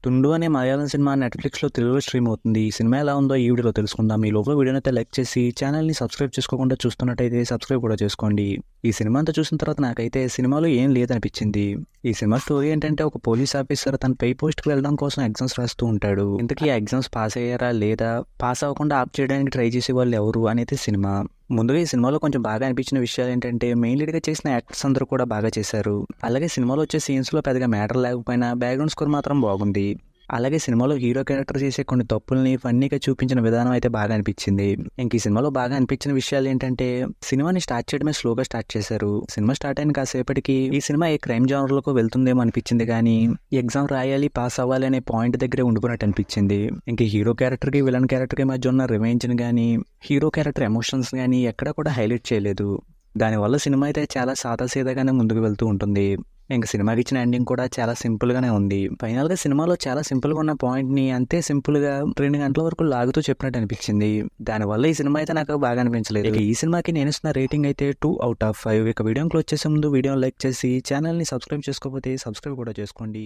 'తుండు' అనే మలయాళం సినిమా నెట్‌ఫ్లిక్స్‌లో తెలుగులో స్ట్రీమ్ అవుతుంది. ఈ సినిమా ఎలా ఉందో ఈ వీడియోలో తెలుసుకుందాం. ఈ లోపల వీడియోనైతే లైక్ చేసి ఛానల్‌ని సబ్స్క్రైబ్ చేసుకోకుండా చూస్తున్నట్టయితే సబ్స్క్రైబ్ కూడా చేసుకోండి. ఈ సినిమా అంతా చూసిన తర్వాత నాకైతే సినిమాలో ఏం లేదనిపించింది. ఈ సినిమా స్టోరీ ఏంటంటే ఒక పోలీస్ ఆఫీసర్ తన పై పోస్ట్‌కి వెళ్ళడం కోసం ఎగ్జామ్స్ రాస్తూ ఉంటాడు. ఇంతకీ ఆ ఎగ్జామ్స్ పాస్ అయ్యారా లేదా పాస్ అవ్వకుండా ఆప్ చేయడానికి ట్రై చేసే వాళ్ళు ఎవరు అనేది సినిమా. ముందుగా ఈ సినిమాలో కొంచెం బాగా అనిపించిన విషయాలు ఏంటంటే మెయిన్ లీడ్గా చేసిన యాక్టర్స్ అందరూ కూడా బాగా చేశారు. అలాగే సినిమాలో వచ్చే సీన్స్లో పెద్దగా మ్యాటర్ లేకపోయినా బ్యాక్గ్రౌండ్ స్కోర్ మాత్రం బాగుంది. అలాగే సినిమాలో హీరో క్యారెక్టర్ చేసే కొన్ని తప్పుల్ని ఫన్నీగా చూపించిన విధానం అయితే బాగా అనిపించింది. ఇంక ఈ సినిమాలో బాగా అనిపించిన విషయాలు ఏంటంటే సినిమాని స్టార్ట్ చేయడమే స్లోగా స్టార్ట్ చేశారు. సినిమా స్టార్ట్ అయిన కాసేపటికి ఈ సినిమా ఏ క్రైమ్ జానర్లకు వెళ్తుందేమో అనిపించింది, కానీ ఎగ్జామ్ రాయాలి పాస్ అవ్వాలి అనే పాయింట్ దగ్గరే ఉండిపోయినట్టు అనిపించింది. ఇంక హీరో క్యారెక్టర్కి విలన్ క్యారెక్టర్కి మధ్య ఉన్న రివెంజ్ని కానీ హీరో క్యారెక్టర్ ఎమోషన్స్ కానీ ఎక్కడా కూడా హైలైట్ చేయలేదు. దానివల్ల సినిమా అయితే చాలా సాదాసీదాగానే ముందుకు వెళ్తూ ఉంటుంది. ఇంక సినిమాకి ఇచ్చిన ఎండింగ్ కూడా చాలా సింపుల్గానే ఉంది. ఫైనల్గా సినిమాలో చాలా సింపుల్గా ఉన్న పాయింట్ని అంతే సింపుల్గా 2 గంటల వరకు లాగుతూ చెప్పినట్టు అనిపించింది. దానివల్ల ఈ సినిమా అయితే నాకు బాగా అనిపించలేదు. ఇక ఈ సినిమాకి నేను ఇస్తున్న రేటింగ్ అయితే 2/5. ఇక వీడియోని క్లోజ్ చేసే ముందు వీడియోని లైక్ చేసి ఛానల్ని సబ్స్క్రైబ్ చేసుకోకపోతే సబ్స్క్రైబ్ కూడా చేసుకోండి.